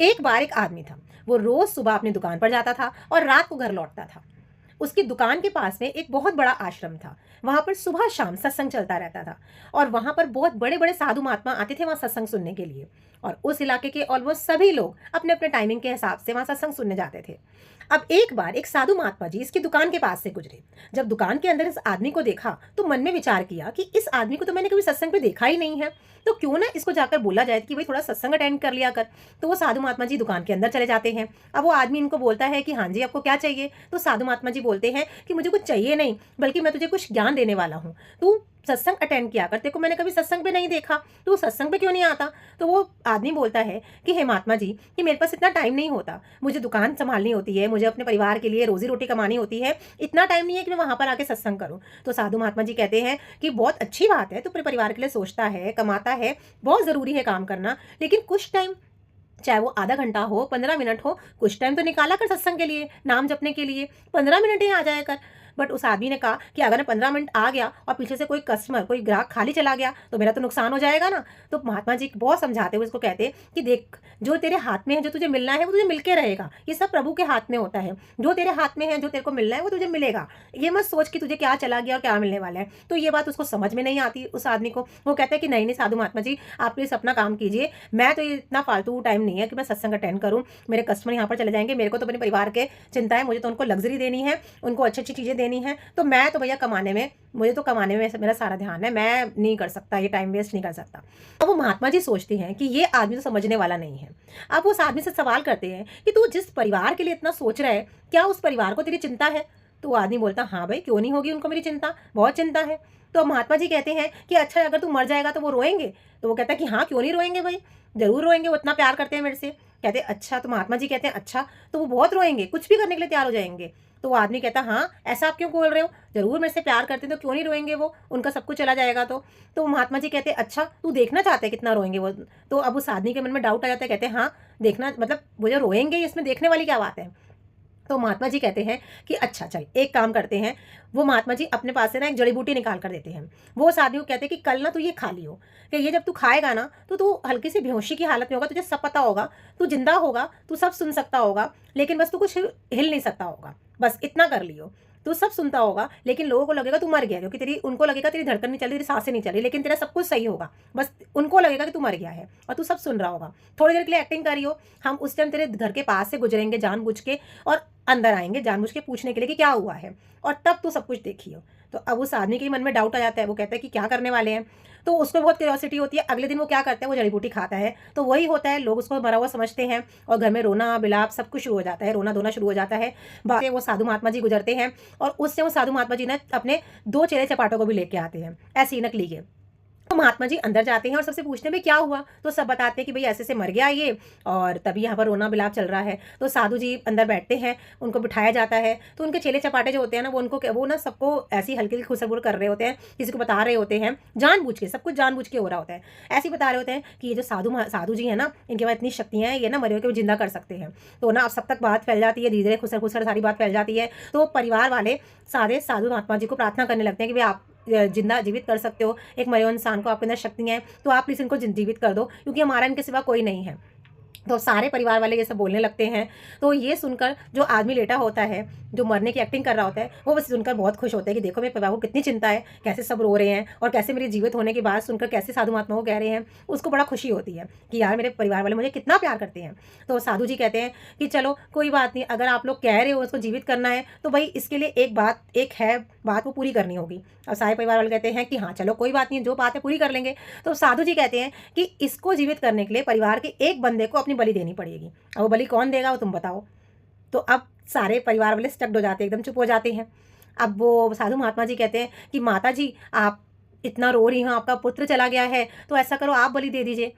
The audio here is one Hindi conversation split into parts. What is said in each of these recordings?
एक बार एक आदमी था। वो रोज सुबह अपनी दुकान पर जाता था और रात को घर लौटता था। उसकी दुकान के पास में एक बहुत बड़ा आश्रम था। वहां पर सुबह शाम सत्संग चलता रहता था और वहां पर बहुत बड़े बड़े साधु महात्मा आते थे वहां सत्संग सुनने के लिए। और उस इलाके के ऑलमोस्ट सभी लोग अपने अपने टाइमिंग के हिसाब से वहां सत्संग सुनने जाते थे। अब एक बार एक साधु महात्मा जी इसकी दुकान के पास से गुजरे। जब दुकान के अंदर इस आदमी को देखा तो मन में विचार किया कि इस आदमी को तो मैंने कभी सत्संग पे देखा ही नहीं है, तो क्यों ना इसको जाकर बोला जाए कि भाई थोड़ा सत्संग अटेंड कर लिया कर। तो वो साधु महात्मा जी दुकान के अंदर चले जाते हैं। अब वो आदमी इनको बोलता है कि हाँ जी आपको क्या चाहिए। तो साधु महात्मा जी बोलते हैं कि मुझे कुछ चाहिए नहीं, बल्कि मैं तुझे कुछ ज्ञान देने वाला हूँ। तू सत्संग अटेंड किया कर, तेरे को मैंने कभी सत्संग पे नहीं देखा, तो सत्संग पे क्यों नहीं आता। तो वो आदमी बोलता है कि हे महात्मा जी, कि मेरे पास इतना टाइम नहीं होता, मुझे दुकान संभालनी होती है, मुझे अपने परिवार के लिए रोजी रोटी कमानी होती है, इतना टाइम नहीं है कि मैं वहां पर आके सत्संग करूं। तो साधु महात्मा जी कहते हैं कि बहुत अच्छी बात है, तू अपने परिवार के लिए सोचता है, कमाता है, बहुत जरूरी है काम करना, लेकिन कुछ टाइम, चाहे वो आधा घंटा हो, 15 मिनट हो, कुछ टाइम तो निकाला कर सत्संग के लिए, नाम जपने के लिए। 15 मिनट ही आ जाया कर। बट उस आदमी ने कहा कि अगर मैं 15 मिनट आ गया और पीछे से कोई कस्टमर, कोई ग्राहक खाली चला गया तो मेरा तो नुकसान हो जाएगा ना। तो महात्मा जी बहुत समझाते हुए उसको कहते कि देख, जो तेरे हाथ में है, जो तुझे मिलना है वो तुझे मिलके रहेगा। ये सब प्रभु के हाथ में होता है। जो तेरे हाथ में है, जो तेरे को मिलना है वो तुझे मिलेगा। ये मत सोच कि तुझे क्या चला गया और क्या मिलने वाला है। तो ये बात उसको समझ में नहीं आती उस आदमी को। वो कहता है कि नहीं नहीं साधु महात्मा जी, आप प्लीज अपना काम कीजिए, मैं तो ये इतना फालतू टाइम नहीं है कि मैं सत्संग अटेंड करूँ। मेरे कस्टमर यहाँ पर चले जाएंगे, मेरे को तो अपने परिवार के चिंता है, मुझे तो उनको लग्जरी देनी है, उनको अच्छी अच्छी चीज़ें देनी है। तो मैं तो भैया कमाने में, मुझे तो कमाने में मेरा सारा ध्यान है, मैं नहीं कर सकता, ये टाइम वेस्ट नहीं कर सकता। अब वो महात्मा जी सोचते हैं कि ये आदमी तो समझने वाला नहीं है। अब वो उस आदमी से सवाल करते हैं कि तू जिस परिवार के लिए इतना सोच रहा है, क्या उस परिवार को तेरी चिंता है। तो वो आदमी बोलता हाँ भाई, क्यों नहीं होगी उनको मेरी चिंता, बहुत चिंता है। तो महात्मा जी कहते हैं कि अच्छा अगर तू मर जाएगा तो वो रोएंगे। तो वो कहता है कि हाँ क्यों नहीं रोएंगे भाई, जरूर रोएंगे, वो इतना प्यार करते हैं मेरे से। कहते अच्छा, तो महात्मा जी कहते हैं अच्छा, तो वो बहुत रोएंगे, कुछ भी करने के लिए तैयार हो जाएंगे। तो वो आदमी कहता हाँ ऐसा आप क्यों बोल रहे हो, जरूर मेरे से प्यार करते हैं तो क्यों नहीं रोएंगे वो, उनका सब कुछ चला जाएगा तो महात्मा जी कहते अच्छा तू देखना चाहते हैं कितना रोएंगे वो। तो अब उस आदमी के मन में डाउट आ जाता है, कहते हैं हाँ देखना, मतलब वो जो रोएंगे इसमें देखने वाली क्या बात है। तो महात्मा जी कहते हैं कि अच्छा चल एक काम करते हैं। वो महात्मा जी अपने पास से ना एक जड़ी बूटी निकाल कर देते हैं। वो उस आदमी को कहते हैं कि कल ना तू ये खा लियो, कि ये जब तू खाएगा ना तो तू हल्की सी बेहोशी की हालत में होगा, तुझे सब पता होगा, तू जिंदा होगा, तू सब सुन सकता होगा, लेकिन बस तू कुछ हिल नहीं सकता होगा, बस इतना कर लियो। तू सब सुनता होगा लेकिन लोगों को लगेगा तू मर गया, क्योंकि तेरी, उनको लगेगा तेरी धड़कन नहीं चल रही, तेरी सांसें नहीं चल रही, लेकिन तेरा सब कुछ सही होगा, बस उनको लगेगा कि तू मर गया है और तू सब सुन रहा होगा। थोड़ी देर के लिए एक्टिंग करियो, हम उस टाइम तेरे घर के पास से गुजरेंगे जानबूझ के और अंदर आएंगे जानबूझ के पूछने के लिए कि क्या हुआ है, और तब तू सब कुछ देखियो। तो अब उस आदमी के मन में डाउट आ जाता है, वो कहता है कि क्या करने वाले हैं। तो उसको बहुत क्यूरियोसिटी होती है। अगले दिन वो क्या करता है, वो जड़ी बूटी खाता है, तो वही होता है, लोग उसको मरा हुआ समझते हैं और घर में रोना बिलाप सब कुछ शुरू हो जाता है, रोना धोना शुरू हो जाता है। बाद में वो साधु महात्मा जी गुजरते हैं और उससे वो साधु महात्मा जी ने अपने 2 चेले चपाटों को भी लेके आते हैं, ऐसी नकली के। तो महात्मा जी अंदर जाते हैं और सबसे पूछते हैं भाई क्या हुआ। तो सब बताते हैं कि भाई ऐसे से मर गया ये, और तभी यहाँ पर रोना बिलाप चल रहा है। तो साधु जी अंदर बैठते हैं, उनको बिठाया जाता है। तो उनके चेले चपाटे जो होते हैं ना, वो ना सबको ऐसी हल्की हल्की खुसरबुर कर रहे होते हैं, किसी को बता रहे होते हैं, जानबूझ के, सब कुछ जानबूझ के हो रहा होता है। ऐसे ही बता रहे होते हैं कि ये जो साधु जी है ना, इनके पास इतनी शक्तियाँ हैं, ये ना मरे हुए को जिंदा कर सकते हैं। तो ना अब सब तक बात फैल जाती है, धीरे धीरे खुसर खुसर सारी बात फैल जाती है। तो परिवार वाले सारे साधु महात्मा जी को प्रार्थना करने लगते हैं कि भाई आप जिंदा जीवित कर सकते हो एक मरे हुए इंसान को, आपके अंदर शक्तियाँ हैं, तो आप प्लीज इनको जीवित कर दो, क्योंकि हमारा इनके सिवा कोई नहीं है। तो सारे परिवार वाले ये सब बोलने लगते हैं। तो ये सुनकर जो आदमी लेटा होता है, जो मरने की एक्टिंग कर रहा होता है, वो बस सुनकर बहुत खुश होता है कि देखो मेरे परिवार को कितनी चिंता है, कैसे सब रो रहे हैं, और कैसे मेरे जीवित होने की बात सुनकर कैसे साधु महात्मा को कह रहे हैं। उसको बड़ा खुशी होती है कि यार मेरे परिवार वाले मुझे कितना प्यार करते हैं। तो साधु जी कहते हैं कि चलो कोई बात नहीं, अगर आप लोग कह रहे हो उसको जीवित करना है तो भाई इसके लिए एक है बात, वो पूरी करनी होगी। और सारे परिवार वाले कहते हैं कि हाँ चलो कोई बात नहीं, जो बात है पूरी कर लेंगे। तो साधु जी कहते हैं कि इसको जीवित करने के लिए परिवार के एक बंदे को अपनी बलि देनी पड़ेगी। अब वो बलि कौन देगा वो तुम बताओ। तो अब सारे परिवार वाले स्टक्ड हो जाते हैं, एकदम चुप हो जाते हैं। अब वो साधु महात्मा जी कहते हैं कि माता जी आप इतना रो रही हो, आपका पुत्र चला गया है, तो ऐसा करो आप बलि दे दीजिए,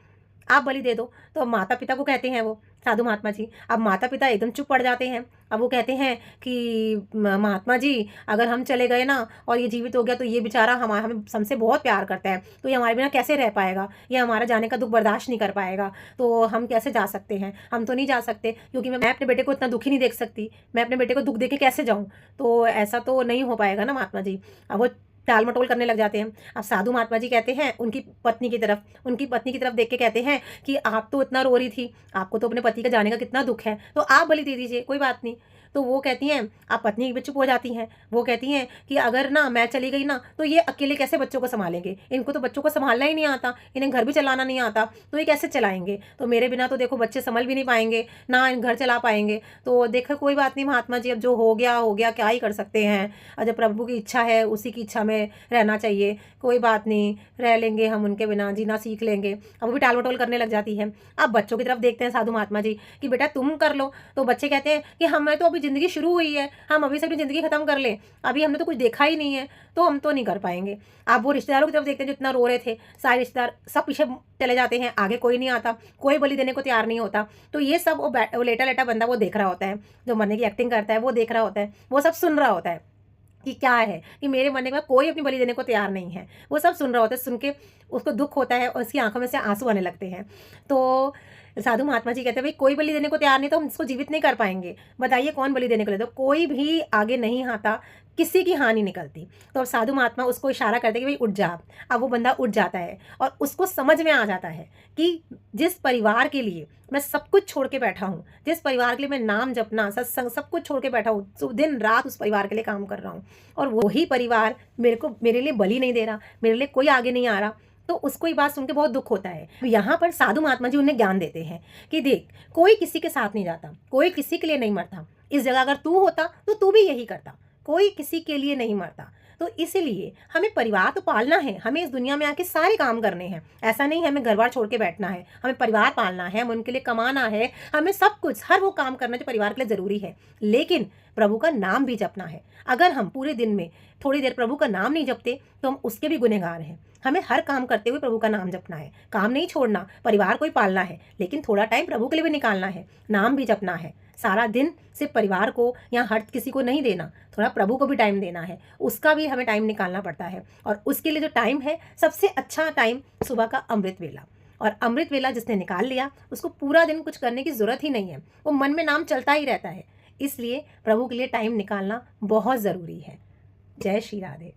आप बलि दे दो। तो माता पिता को कहते हैं वो साधु महात्मा जी। अब माता पिता एकदम चुप पड़ जाते हैं। अब वो कहते हैं कि महात्मा जी अगर हम चले गए ना और ये जीवित हो गया तो ये बेचारा हमें हमसे बहुत प्यार करता है, तो ये हमारे बिना कैसे रह पाएगा, ये हमारा जाने का दुख बर्दाश्त नहीं कर पाएगा, तो हम कैसे जा सकते हैं, हम तो नहीं जा सकते, क्योंकि मैं अपने बेटे को इतना दुखी नहीं देख सकती, मैं अपने बेटे को दुख दे के कैसे जाऊँ, तो ऐसा तो नहीं हो पाएगा ना महात्मा जी। अब वो टाल मटोल करने लग जाते हैं। अब साधु महात्मा जी कहते हैं उनकी पत्नी की तरफ देख के कहते हैं कि आप तो इतना रो रही थी, आपको तो अपने पति के जाने का कितना दुख है, तो आप बलि दे दीजिए, कोई बात नहीं। तो वो कहती हैं, आप पत्नी भी चुप हो जाती हैं। वो कहती हैं कि अगर ना मैं चली गई ना तो ये अकेले कैसे बच्चों को संभालेंगे, इनको तो बच्चों को संभालना ही नहीं आता, इन्हें घर भी चलाना नहीं आता, तो ये कैसे चलाएंगे, तो मेरे बिना तो देखो बच्चे संभल भी नहीं पाएंगे, ना घर चला पाएंगे। तो देखो कोई बात नहीं महात्मा जी, अब जो हो गया, क्या ही कर सकते हैं, और जब प्रभु की इच्छा है उसी की इच्छा में रहना चाहिए, कोई बात नहीं, रह लेंगे हम उनके बिना, जीना सीख लेंगे। अब वो भी टाल मटोल करने लग जाती है। अब बच्चों की तरफ देखते हैं साधु महात्मा जी कि बेटा तुम कर लो, तो बच्चे कहते हैं कि हमें तो अभी ज़िंदगी शुरू हुई है, हम अभी से अपनी ज़िंदगी ख़त्म कर लें, अभी हमने तो कुछ देखा ही नहीं है, तो हम तो नहीं कर पाएंगे। अब वो रिश्तेदारों की तरफ देखते हैं जो इतना रो रहे थे, सारे रिश्तेदार सब पीछे चले जाते हैं, आगे कोई नहीं आता, कोई बलि देने को तैयार नहीं होता। तो ये सब वो लेटा लेटा बंदा वो देख रहा होता है, जो मरने की एक्टिंग करता है वो देख रहा होता है, वो सब सुन रहा होता है कि क्या है कि मेरे मरने के बाद कोई अपनी बलि देने को तैयार नहीं है, वो सब सुन रहा होता है। सुन के उसको दुख होता है और उसकी आंखों में से आंसू आने लगते हैं। तो साधु महात्मा जी कहते हैं भाई कोई बलि देने को तैयार नहीं तो हम इसको जीवित नहीं कर पाएंगे, बताइए कौन बलि देने को ले, तो कोई भी आगे नहीं आता, किसी की हानि निकलती। तो अब साधु महात्मा उसको इशारा करते कि भाई उठ जा। अब वो बंदा उठ जाता है और उसको समझ में आ जाता है कि जिस परिवार के लिए मैं सब कुछ छोड़ के बैठा हूँ, जिस परिवार के लिए मैं नाम जपना सत्संग सब कुछ छोड़ के बैठा हूँ, तो दिन रात उस परिवार के लिए काम कर रहा हूँ, और वही परिवार मेरे लिए बलि नहीं दे रहा, मेरे लिए कोई आगे नहीं आ रहा, तो उसको ये बात सुन के बहुत दुख होता है। यहाँ पर साधु महात्मा जी उन्हें ज्ञान देते हैं कि देख कोई किसी के साथ नहीं जाता, कोई किसी के लिए नहीं मरता, इस जगह अगर तू होता तो तू भी यही करता, कोई किसी के लिए नहीं मरता। तो इसीलिए हमें परिवार तो पालना है, हमें इस दुनिया में आके सारे काम करने हैं, ऐसा नहीं है हमें घर बार छोड़ के बैठना है, हमें परिवार पालना है, हमें उनके लिए कमाना है, हमें सब कुछ हर वो काम करना जो परिवार के लिए ज़रूरी है, लेकिन प्रभु का नाम भी जपना है। अगर हम पूरे दिन में थोड़ी देर प्रभु का नाम नहीं जपते तो हम उसके भी गुनहगार हैं। हमें हर काम करते हुए प्रभु का नाम जपना है, काम नहीं छोड़ना, परिवार को ही पालना है, लेकिन थोड़ा टाइम प्रभु के लिए भी निकालना है, नाम भी जपना है। सारा दिन सिर्फ परिवार को या हर किसी को नहीं देना, थोड़ा प्रभु को भी टाइम देना है, उसका भी हमें टाइम निकालना पड़ता है। और उसके लिए जो टाइम है सबसे अच्छा टाइम सुबह का अमृत वेला, और अमृत वेला जिसने निकाल लिया उसको पूरा दिन कुछ करने की ज़रूरत ही नहीं है, वो मन में नाम चलता ही रहता है। इसलिए प्रभु के लिए टाइम निकालना बहुत ज़रूरी है। जय श्री राधे।